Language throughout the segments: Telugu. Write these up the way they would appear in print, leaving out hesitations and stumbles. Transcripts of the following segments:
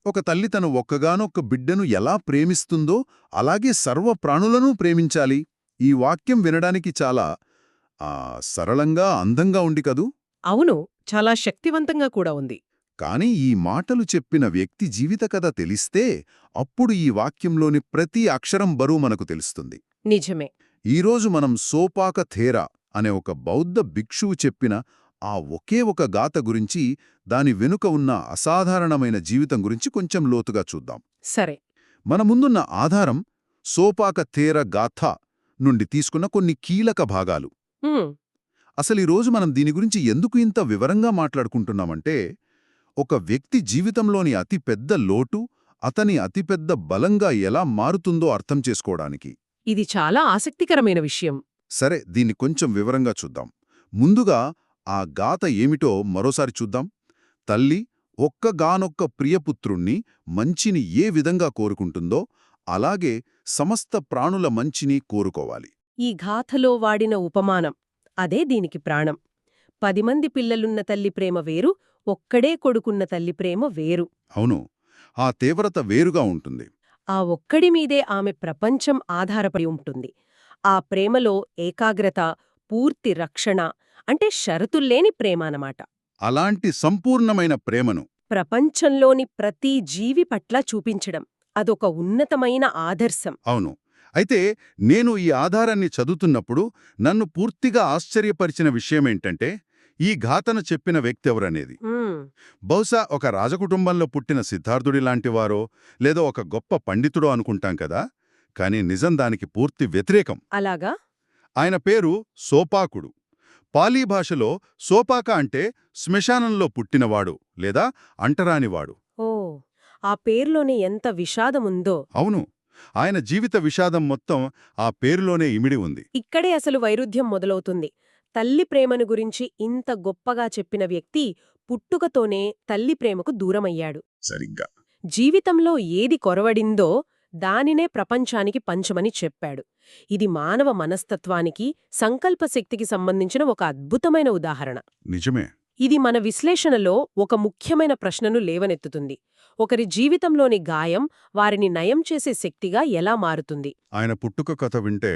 ఒక తల్లి తన ఒక్కగానొక్క బిడ్డను ఎలా ప్రేమిస్తుందో అలాగే సర్వ ప్రాణులను ప్రేమించాలి. ఈ వాక్యం వినడానికి చాలా సరళంగా అందంగా ఉంది కదూ. అవును, చాలా శక్తివంతంగా కూడా ఉంది. కాని ఈ మాటలు చెప్పిన వ్యక్తి జీవిత కథ తెలిస్తే అప్పుడు ఈ వాక్యంలోని ప్రతి అక్షరం బరువు మనకు తెలుస్తుంది. నిజమే. ఈరోజు మనం సోపాక థేరా అనే ఒక బౌద్ధ భిక్షువు చెప్పిన ఆ ఒకే ఒక గాథ గురించి, దాని వెనుక ఉన్న అసాధారణమైన జీవితం గురించి కొంచెం లోతుగా చూద్దాం. సరే. మన ముందున్న ఆధారం సోపాక థేర గాథ నుండి తీసుకున్న కొన్ని కీలక భాగాలు. హ్మ్. అసలీరోజు మనం దీని గురించి ఎందుకు ఇంత వివరంగా మాట్లాడుకుంటున్నామంటే, ఒక వ్యక్తి జీవితంలోని అతిపెద్ద లోటు అతని అతిపెద్ద బలంగా ఎలా మారుతుందో అర్థం చేసుకోవడానికి. ఇది చాలా ఆసక్తికరమైన విషయం. సరే, దీన్ని కొంచెం వివరంగా చూద్దాం. ముందుగా ఆ గాథ ఏమిటో మరోసారి చూద్దాం. తల్లి ఒక్కగానొక్క ప్రియపుత్రుణ్ణి మంచిని ఏ విధంగా కోరుకుంటుందో అలాగే సమస్త ప్రాణుల మంచిని కోరుకోవాలి. ఈ గాథలో వాడిన ఉపమానం అదే దీనికి ప్రాణం. 10 మంది పిల్లలున్న తల్లి ప్రేమ వేరు, ఒక్కడే కొడుకున్న తల్లి ప్రేమ వేరు. అవును, ఆ తీవ్రత వేరుగా ఉంటుంది. ఆ ఒక్కడి మీదే ఆమె ప్రపంచం ఆధారపడి ఉంటుంది. ఆ ప్రేమలో ఏకాగ్రత, పూర్తి రక్షణ, అంటే షరతుల్లేని ప్రేమ అన్నమాట. అలాంటి సంపూర్ణమైన ప్రేమను ప్రపంచంలోని ప్రతి జీవి పట్ల చూపించడం అదొక ఉన్నతమైన ఆదర్శం. అవును. అయితే నేను ఈ ఆధారాన్ని చదువుతున్నప్పుడు నన్ను పూర్తిగా ఆశ్చర్యపరిచిన విషయమేంటంటే, ఈ గాథను చెప్పిన వ్యక్తి ఎవరనేది. బహుశా ఒక రాజకుటుంబంలో పుట్టిన సిద్ధార్థుడిలాంటివారో లేదో ఒక గొప్ప పండితుడో అనుకుంటాం కదా. కాని నిజం దానికి పూర్తి వ్యతిరేకం. అలాగా? ఆయన పేరు సోపాకుడు. పాలీ భాషలో సోపాక అంటే శ్మశానంలో పుట్టినవాడు లేదా అంటరానివాడు. ఓ, ఆ పేర్లోనే ఎంత విషాదముందో. అవును, ఆయన జీవిత విషాదం మొత్తం ఆ పేరులోనే ఇమిడి ఉంది. ఇక్కడే అసలు వైరుధ్యం మొదలవుతుంది. తల్లి ప్రేమను గురించి ఇంత గొప్పగా చెప్పిన వ్యక్తి పుట్టుకతోనే తల్లి ప్రేమకు దూరమయ్యాడు. సరిగ్గా. జీవితంలో ఏది కొరవడిందో దానినే ప్రపంచానికి పంచమని చెప్పాడు. ఇది మానవ మనస్తత్వానికి, సంకల్పశక్తికి సంబంధించిన ఒక అద్భుతమైన ఉదాహరణ. నిజమే. ఇది మన విశ్లేషణలో ఒక ముఖ్యమైన ప్రశ్నను లేవనెత్తుతుంది. ఒకరి జీవితంలోని గాయం వారిని నయం చేసే శక్తిగా ఎలా మారుతుంది? ఆయన పుట్టుక కథ వింటే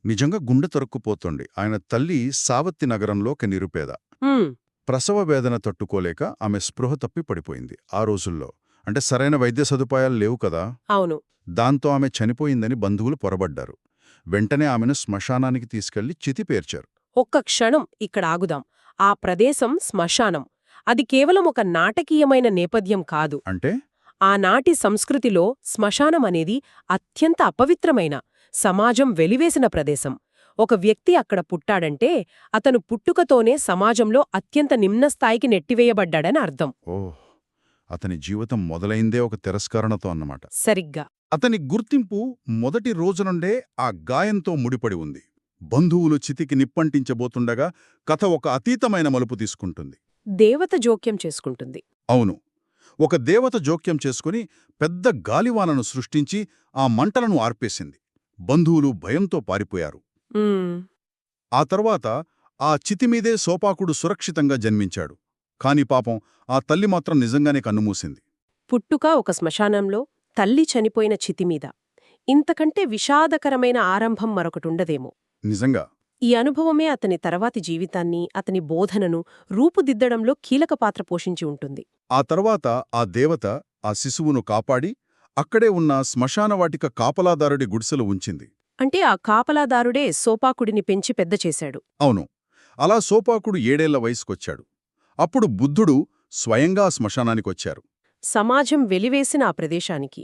నిజంగా గుండె తరుక్కుపోతుంది. ఆయన తల్లి సావత్తి నగరంలో ఒక నిరుపేద. ప్రసవ వేదన తట్టుకోలేక ఆమె స్పృహ తప్పి పడిపోయింది. ఆ రోజుల్లో అంటే సరైన వైద్య సదుపాయాలు లేవు కదా. అవును. దాంతో ఆమె చనిపోయిందని బంధువులు పొరబడ్డారు. వెంటనే ఆమెను శ్మశానానికి తీసుకెళ్లి చితిపేర్చారు. ఒక్క క్షణం ఇక్కడ ఆగుదాం. ఆ ప్రదేశం శ్మశానం. అది కేవలం ఒక నాటకీయమైన నేపథ్యం కాదు. అంటే ఆనాటి సంస్కృతిలో శ్మశానం అనేది అత్యంత అపవిత్రమైన, సమాజం వెలివేసిన ప్రదేశం. ఒక వ్యక్తి అక్కడ పుట్టాడంటే అతను పుట్టుకతోనే సమాజంలో అత్యంత నిమ్నస్థాయికి నెట్టివేయబడ్డాడని అర్థం. ఓహ్, అతని జీవితం మొదలైందే ఒక తిరస్కరణతో అన్నమాట. సరిగ్గా. అతని గుర్తింపు మొదటి రోజు నుండే ఆ గాయంతో ముడిపడి ఉంది. బంధువులు చితికి నిప్పంటించబోతుండగా కథ ఒక అతీతమైన మలుపు తీసుకుంటుంది. దేవత జోక్యం చేసుకుంటుంది. అవును, ఒక దేవత జోక్యం చేసుకుని పెద్ద గాలివానను సృష్టించి ఆ మంటలను ఆర్పేసింది. బంధువులు భయంతో పారిపోయారు. ఆ తర్వాత ఆ చితిమీదే సోపాకుడు సురక్షితంగా జన్మించాడు. కాని పాపం ఆ తల్లి మాత్రం నిజంగానే కన్నుమూసింది. పుట్టుక ఒక శ్మశానంలో, తల్లి చనిపోయిన చితిమీద. ఇంతకంటే విషాదకరమైన ఆరంభం మరొకటుండదేమో. నిజంగా. ఈ అనుభవమే అతని తర్వాతి జీవితాన్ని, అతని బోధనను రూపుదిద్దడంలో కీలక పాత్ర పోషించి ఉంటుంది. ఆ తర్వాత ఆ దేవత ఆ శిశువును కాపాడి అక్కడే ఉన్న శ్మశానవాటిక కాపలాదారుడి గుడిసెలు ఉంచింది. అంటే ఆ కాపలాదారుడే సోపాకుడిని పెంచి పెద్ద చేశాడు. అవును, అలా సోపాకుడు 7 ఏళ్ల వయసుకొచ్చాడు. అప్పుడు బుద్ధుడు స్వయంగా శ్మశానానికొచ్చారు. సమాజం వెలివేసిన ఆ ప్రదేశానికి.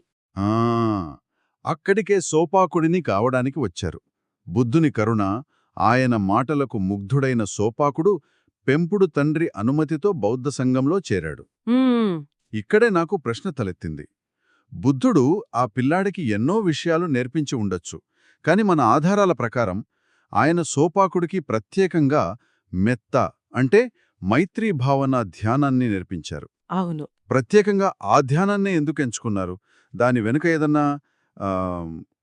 అక్కడికే సోపాకుడిని కావడానికి వచ్చారు. బుద్ధుని కరుణ, ఆయన మాటలకు ముగ్ధుడైన సోపాకుడు పెంపుడు తండ్రి అనుమతితో బౌద్ధ సంఘంలో చేరాడు. ఇక్కడే నాకు ప్రశ్న తలెత్తింది. బుద్ధుడు ఆ పిల్లాడికి ఎన్నో విషయాలు నేర్పించి ఉండొచ్చు. కాని మన ఆధారాల ప్రకారం ఆయన సోపాకుడికి ప్రత్యేకంగా మెత్త అంటే మైత్రీ భావన ధ్యానాన్ని నేర్పించారు. అవును. ప్రత్యేకంగా ఆ ధ్యానాన్నే ఎందుకు ఎంచుకున్నారు? దాని వెనుక ఏదన్నా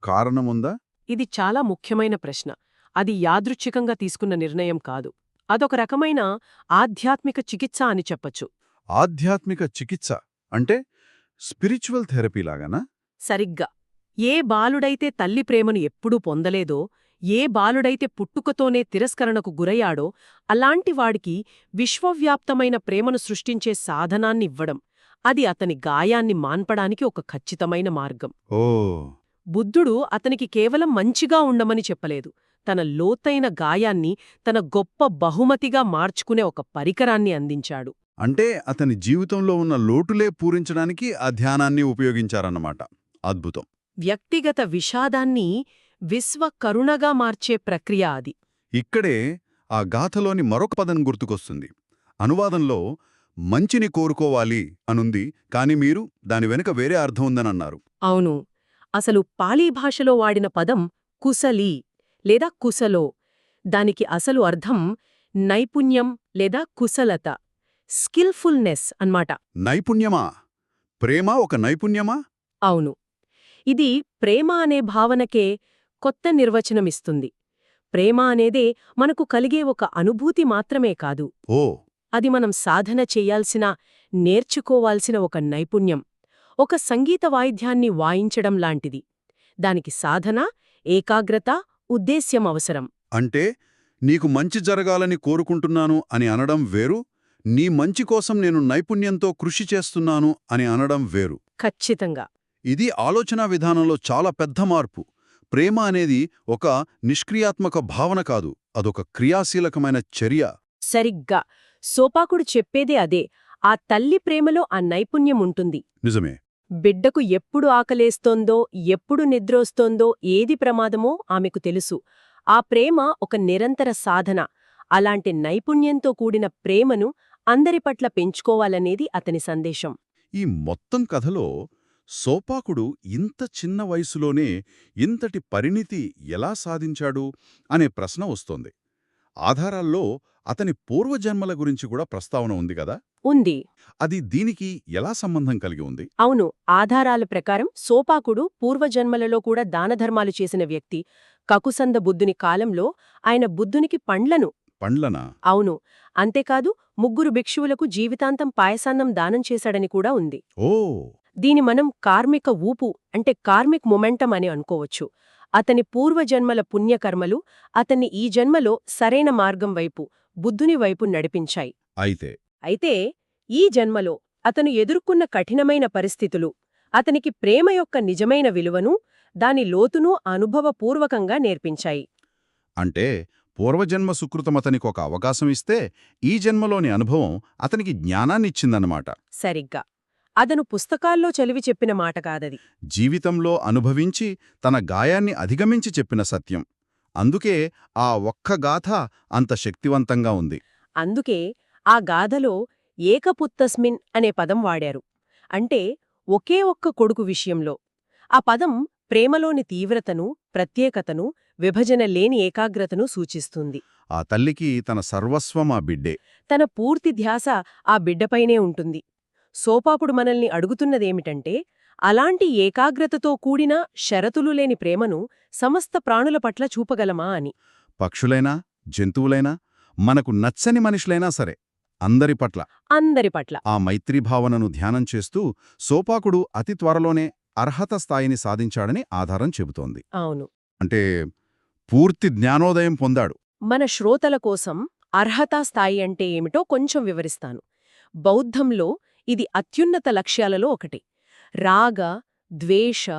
కారణముందా? ఇది చాలా ముఖ్యమైన ప్రశ్న. అది యాదృచ్ఛికంగా తీసుకున్న నిర్ణయం కాదు. అదొక రకమైన ఆధ్యాత్మిక చికిత్స అని చెప్పచ్చు. ఆధ్యాత్మిక చికిత్స అంటే స్పిరిచువల్ థెరపీ లాగానా? సరిగ్గా. ఏ బాలుడైతే తల్లి ప్రేమను ఎప్పుడూ పొందలేదో, ఏ బాలుడైతే పుట్టుకతోనే తిరస్కరణకు గురయ్యాడో అలాంటి వాడికి విశ్వవ్యాప్తమైన ప్రేమను సృష్టించే సాధనాన్నివ్వడం, అది అతని గాయాన్ని మాన్పడానికి ఒక ఖచ్చితమైన మార్గం. ఓ బుద్ధుడు అతనికి కేవలం మంచిగా ఉండమని చెప్పలేదు, తన లోతైన గాయాన్ని తన గొప్ప బహుమతిగా మార్చుకునే ఒక పరికరాన్ని అందించాడు. అంటే అతని జీవితంలో ఉన్న లోటులే పూరించడానికి ఆ ధ్యానాన్ని ఉపయోగించారన్నమాట. అద్భుతం. వ్యక్తిగత విషాదాన్ని విశ్వకరుణగా మార్చే ప్రక్రియ అది. ఇక్కడే ఆ గాథలోని మరొక పదం గుర్తుకొస్తుంది. అనువాదంలో మంచిని కోరుకోవాలి అనుంది, కాని మీరు దాని వెనుక వేరే అర్థం ఉందనన్నారు. అవును, అసలు పాలీ భాషలో వాడిన పదం కుశలీ లేదా కుశలో. దానికి అసలు అర్థం నైపుణ్యం లేదా కుశలత, స్కిల్ఫుల్నెస్ అన్మాట. నైపుణ్యమా? ప్రేమ ఒక నైపుణ్యమా? అవును, ఇది ప్రేమ అనే భావనకే కొత్త నిర్వచనమిస్తుంది. ప్రేమ అనేదే మనకు కలిగే ఒక అనుభూతి మాత్రమే కాదు, ఓ అది మనం సాధన చెయ్యాల్సిన, నేర్చుకోవాల్సిన ఒక నైపుణ్యం. ఒక సంగీత వాయిద్యాన్ని వాయించడం లాంటిది. దానికి సాధన, ఏకాగ్రత, ఉద్దేశ్యం అవసరం. అంటే నీకు మంచి జరగాలని కోరుకుంటున్నాను అని అనడం వేరు, నీ మంచి కోసం నేను నైపుణ్యంతో కృషి చేస్తున్నాను అని అనడం వేరు. ఖచ్చితంగా. ఇది ఆలోచనా విధానంలో చాలా పెద్ద మార్పు. ప్రేమ అనేది ఒక నిష్క్రియాత్మక భావన కాదు, అదొక క్రియాశీలకమైన చర్య. సరిగ్గా. సోపాకుడు చెప్పేదే అదే. ఆ తల్లి ప్రేమలో ఆ నైపుణ్యం ఉంటుంది. నిజమే. బిడ్డకు ఎప్పుడు ఆకలేస్తోందో, ఎప్పుడు నిద్రోస్తోందో, ఏది ప్రమాదమో ఆమెకు తెలుసు. ఆ ప్రేమ ఒక నిరంతర సాధన. అలాంటి నైపుణ్యంతో కూడిన ప్రేమను అందరి పట్ల పెంచుకోవాలనేది అతని సందేశం. ఈ మొత్తం కథలో సోపాకుడు ఇంత చిన్న వయసులోనే ఇంతటి పరిణితి ఎలా సాధించాడు అనే ప్రశ్న వస్తోంది. ఆధారాల్లో అతని పూర్వజన్మల గురించి కూడా ప్రస్తావన ఉంది కదా? ఉంది. అది దీనికి ఎలా సంబంధం కలిగి ఉంది? అవును, ఆధారాల ప్రకారం సోపాకుడు పూర్వజన్మలలో కూడా దానధర్మాలు చేసిన వ్యక్తి. కకుసంద బుద్ధుని కాలంలో ఆయన బుద్ధునికి పండ్లనా? అవును. అంతేకాదు, 3 భిక్షువులకు జీవితాంతం పాయసాన్నం దానం చేశాడని కూడా ఉంది. ఓ దీని మనం కార్మిక ఊపు అంటే కార్మిక్ మొమెంటం అని అనుకోవచ్చు. అతని పూర్వజన్మల పుణ్యకర్మలు అతన్ని ఈ జన్మలో సరైన మార్గం వైపు, బుద్ధుని వైపు నడిపించాయి. అయితే ఈ జన్మలో అతను ఎదుర్కొన్న కఠినమైన పరిస్థితులు అతనికి ప్రేమ యొక్క నిజమైన విలువను, దాని లోతును అనుభవపూర్వకంగా నేర్పించాయి. అంటే పూర్వజన్మ సుకృతం అతనికొక అవకాశం ఇస్తే, ఈ జన్మలోని అనుభవం అతనికి జ్ఞానాన్నిచ్చిందన్నమాట. సరిగ్గా. అతను పుస్తకాల్లో చదివి చెప్పిన మాట కాదది. జీవితంలో అనుభవించి తన గాయాన్ని అధిగమించి చెప్పిన సత్యం. అందుకే ఆ ఒక్క గాథ అంత శక్తివంతంగా ఉంది. అందుకే ఆ గాథలో ఏకపుత్తస్మిన్ అనే పదం వాడారు. అంటే ఒకే ఒక్క కొడుకు విషయంలో. ఆ పదం ప్రేమలోని తీవ్రతను, ప్రత్యేకతను, విభజన లేని ఏకాగ్రతను సూచిస్తుంది. ఆ తల్లికి తన సర్వస్వం ఆ బిడ్డే. తన పూర్తి ధ్యాస ఆ బిడ్డపైనే ఉంటుంది. సోపాకుడు మనల్ని అడుగుతున్నదేమిటంటే, అలాంటి ఏకాగ్రతతో కూడిన షరతులు లేని ప్రేమను సమస్త ప్రాణుల పట్ల చూపగలమా అని. పక్షులైనా, జంతువులైనా, మనకు నచ్చని మనుషులైనా సరే, అందరి పట్ల ఆ మైత్రీభావనను ధ్యానం చేస్తూ సోపాకుడు అతి త్వరలోనే అర్హత స్థాయిని సాధించాడని ఆధారం చెబుతోంది. అవును. అంటే పూర్తి జ్ఞానోదయం పొందాడు. మన శ్రోతల కోసం అర్హతా స్థాయి అంటే ఏమిటో కొంచెం వివరిస్తాను. బౌద్ధంలో ఇది అత్యున్నత లక్ష్యాలలో ఒకటి. రాగ, ద్వేష,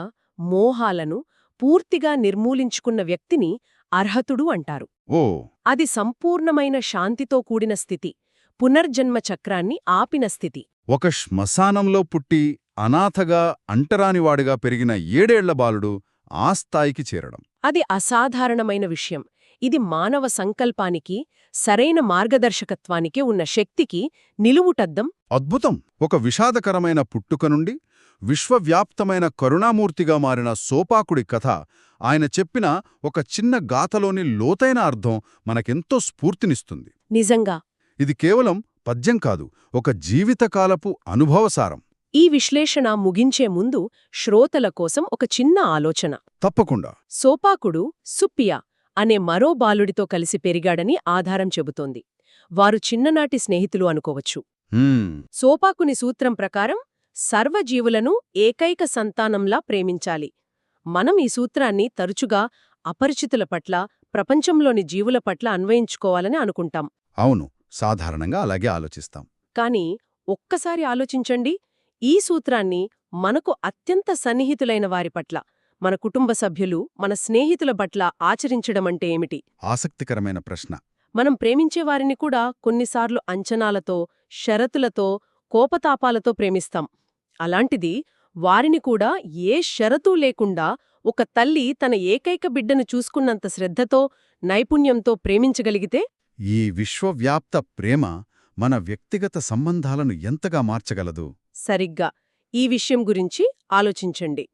మోహాలను పూర్తిగా నిర్మూలించుకున్న వ్యక్తిని అర్హతుడు అంటారు. ఓ అది సంపూర్ణమైన శాంతితో కూడిన స్థితి, పునర్జన్మ చక్రాన్ని ఆపిన స్థితి. ఒక శ్మశానంలో పుట్టి అనాథగా అంటరానివాడిగా పెరిగిన 7 ఏళ్ల బాలుడు ఆ స్థాయికి చేరడం. అది అసాధారణమైన విషయం. ఇది మానవ సంకల్పానికి, సరైన మార్గదర్శకత్వానికి ఉన్న శక్తికి నిలువుటద్దం. అద్భుతం. ఒక విషాదకరమైన పుట్టుక నుండి విశ్వవ్యాప్తమైన కరుణామూర్తిగా మారిన సోపాకుడి కథ, ఆయన చెప్పిన ఒక చిన్న గాథలోని లోతైన అర్థం మనకెంతో స్ఫూర్తినిస్తుంది. నిజంగా. ఇది కేవలం పద్యం కాదు, ఒక జీవితకాలపు అనుభవసారం. ఈ విశ్లేషణ ముగించే ముందు శ్రోతల కోసం ఒక చిన్న ఆలోచన. తప్పకుండా. సోపాకుడు సుప్పియా అనే మరో బాలుడితో కలిసి పెరిగాడని ఆధారం చెబుతోంది. వారు చిన్ననాటి స్నేహితులు అనుకోవచ్చు. సోపాకుని సూత్రం ప్రకారం సర్వజీవులను ఏకైక సంతానంలా ప్రేమించాలి. మనం ఈ సూత్రాన్ని తరచుగా అపరిచితుల పట్ల, ప్రపంచంలోని జీవుల పట్ల అన్వయించుకోవాలని అనుకుంటాం. అవును, సాధారణంగా అలాగే ఆలోచిస్తాం. కాని ఒక్కసారి ఆలోచించండి, ఈ సూత్రాన్ని మనకు అత్యంత సన్నిహితులైన వారి పట్ల, మన కుటుంబ సభ్యులు, మన స్నేహితుల పట్ల ఆచరించడమంటే ఏమిటి? ఆసక్తికరమైన ప్రశ్న. మనం ప్రేమించేవారిని కూడా కొన్నిసార్లు అంచనాలతో, షరతులతో, కోపతాపాలతో ప్రేమిస్తాం. అలాంటిది వారిని కూడా ఏ షరతూ లేకుండా ఒక తల్లి తన ఏకైక బిడ్డను చూసుకున్నంత శ్రద్ధతో, నైపుణ్యంతో ప్రేమించగలిగితే? ఈ విశ్వవ్యాప్త ప్రేమ మన వ్యక్తిగత సంబంధాలను ఎంతగా మార్చగలదు? సరిగ్గా ఈ విషయం గురించి ఆలోచించండి.